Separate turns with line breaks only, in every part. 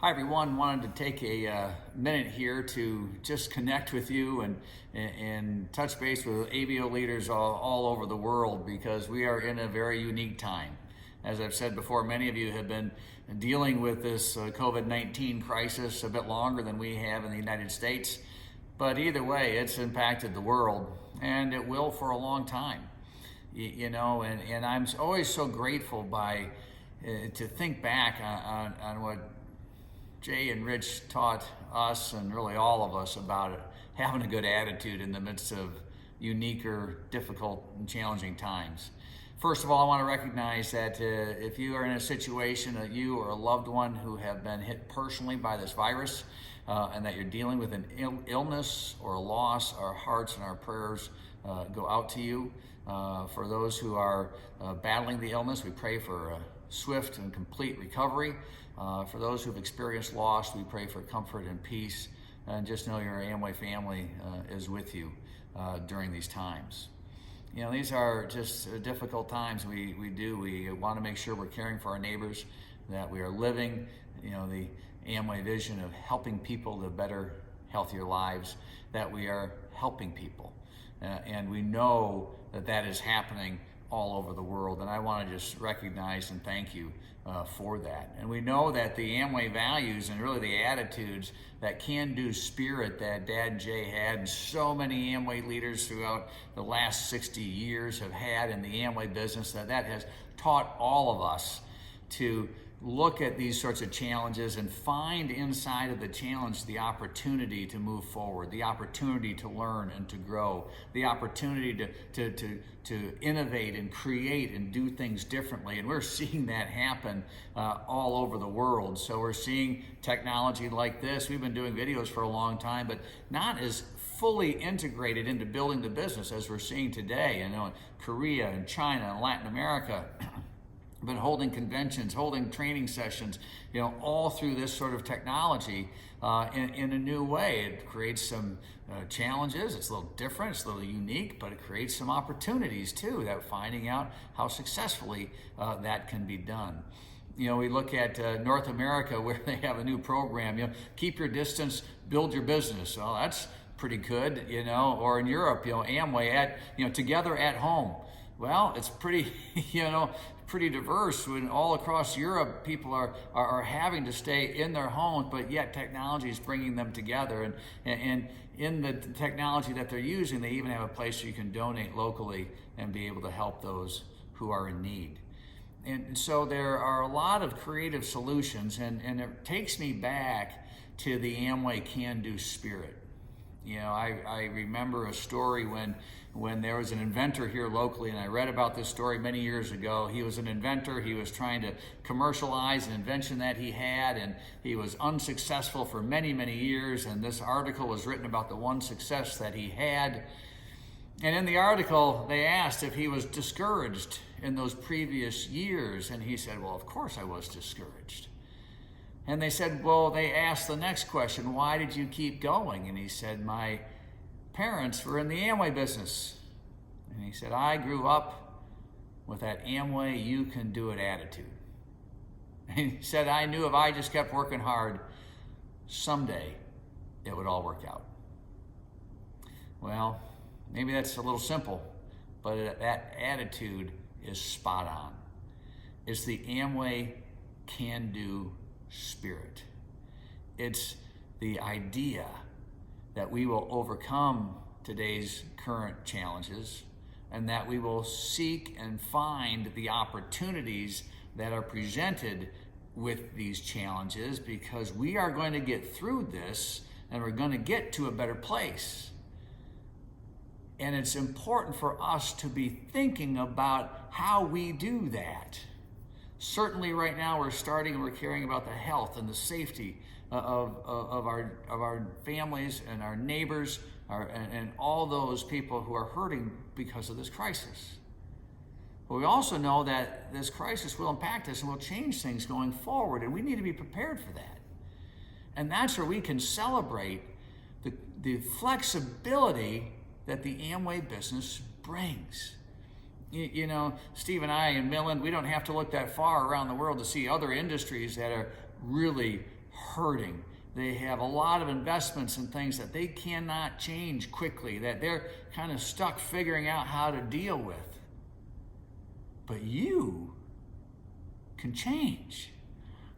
Hi everyone, wanted to take a minute here to just connect with you and touch base with ABO leaders all over the world, because we are in a very unique time. As I've said before, many of you have been dealing with this COVID-19 crisis a bit longer than we have in the United States, but either way, it's impacted the world, and it will for a long time. And I'm always so grateful to think back on what Jay and Rich taught us, and really all of us, about it, having a good attitude in the midst of unique, difficult, and challenging times. First of all, I want to recognize that if you are in a situation that you or a loved one who have been hit personally by this virus, and that you're dealing with an illness or a loss, our hearts and our prayers go out to you. For those who are battling the illness, we pray for a swift and complete recovery. For those who've experienced loss, we pray for comfort and peace. And just know your Amway family is with you during these times. You know, these are just difficult times. We want to make sure we're caring for our neighbors, that we are living, the Amway vision of helping people live better, healthier lives, that we are helping people. And we know that is happening all over the world. And I want to just recognize and thank you for that. And we know that the Amway values and really the attitudes, that can-do spirit that Dad Jay had, and so many Amway leaders throughout the last 60 years have had in the Amway business, that has taught all of us to look at these sorts of challenges and find inside of the challenge the opportunity to move forward, the opportunity to learn and to grow, the opportunity to innovate and create and do things differently. And we're seeing that happen all over the world. So we're seeing technology like this. We've been doing videos for a long time, but not as fully integrated into building the business as we're seeing today. In Korea and China and Latin America, been holding conventions, holding training sessions, all through this sort of technology in a new way. It creates some challenges. It's a little different, it's a little unique, but it creates some opportunities too, that finding out how successfully that can be done. We look at North America, where they have a new program, keep your distance, build your business. Well, that's pretty good, or in Europe, Amway together at home. Well, it's pretty, pretty diverse, when all across Europe people are having to stay in their homes, but yet technology is bringing them together. And in the technology that they're using, they even have a place where you can donate locally and be able to help those who are in need. And so there are a lot of creative solutions, and it takes me back to the Amway can-do spirit. I remember a story when there was an inventor here locally, and I read about this story many years ago. He was an inventor. He was trying to commercialize an invention that he had, and he was unsuccessful for many, many years. And this article was written about the one success that he had. And in the article, they asked if he was discouraged in those previous years. And he said, well, of course I was discouraged. And they said, well, they asked the next question, why did you keep going? And he said, my parents were in the Amway business. And he said, I grew up with that Amway, you can do it attitude. And he said, I knew if I just kept working hard, someday it would all work out. Well, maybe that's a little simple, but that attitude is spot on. It's the Amway can-do spirit. It's the idea that we will overcome today's current challenges, and that we will seek and find the opportunities that are presented with these challenges, because we are going to get through this and we're going to get to a better place. And it's important for us to be thinking about how we do that. Certainly right now we're caring about the health and the safety of our families and our neighbors and all those people who are hurting because of this crisis. But we also know that this crisis will impact us and will change things going forward, and we need to be prepared for that. And that's where we can celebrate the flexibility that the Amway business brings. Steve and I in Midland, we don't have to look that far around the world to see other industries that are really hurting. They have a lot of investments in things that they cannot change quickly, that they're kind of stuck figuring out how to deal with. But you can change.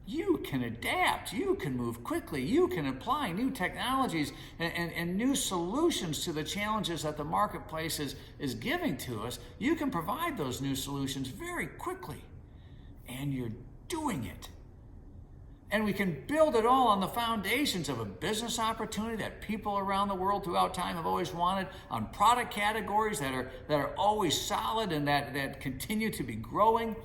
You can adapt. You can move quickly. You can apply new technologies and new solutions to the challenges that the marketplace is giving to us. You can provide those new solutions very quickly. And you're doing it. And we can build it all on the foundations of a business opportunity that people around the world throughout time have always wanted, on product categories that are always solid and that continue to be growing.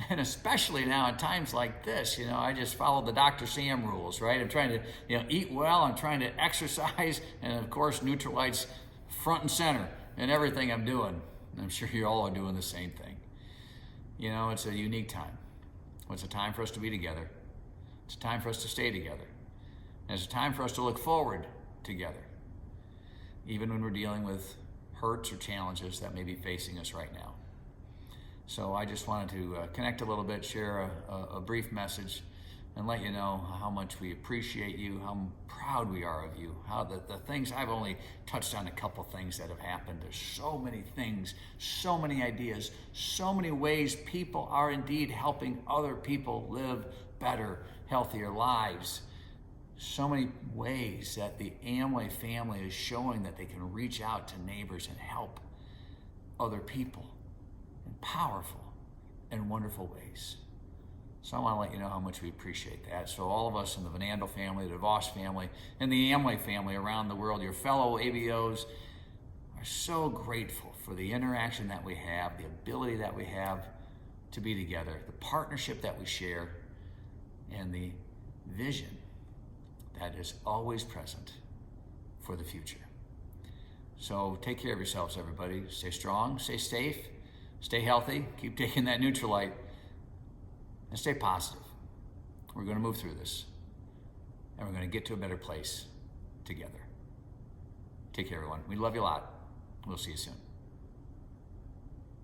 And especially now in times like this, I just follow the Dr. Sam rules, right? I'm trying to, eat well, I'm trying to exercise, and of course, Nutrilite's front and center in everything I'm doing. And I'm sure you all are doing the same thing. It's a unique time. It's a time for us to be together. It's a time for us to stay together. And it's a time for us to look forward together, even when we're dealing with hurts or challenges that may be facing us right now. So I just wanted to connect a little bit, share a brief message, and let you know how much we appreciate you, how proud we are of you, how the things, I've only touched on a couple things that have happened. There's so many things, so many ideas, so many ways people are indeed helping other people live better, healthier lives. So many ways that the Amway family is showing that they can reach out to neighbors and help other people in powerful and wonderful ways. So I want to let you know how much we appreciate that. So all of us in the Vanandel family, the DeVos family, and the Amway family around the world, your fellow ABOs, are so grateful for the interaction that we have, the ability that we have to be together, the partnership that we share, and the vision that is always present for the future. So take care of yourselves, everybody. Stay strong, stay safe, stay healthy, keep taking that Nutrilite, and stay positive. We're going to move through this, and we're going to get to a better place together. Take care, everyone. We love you a lot. We'll see you soon.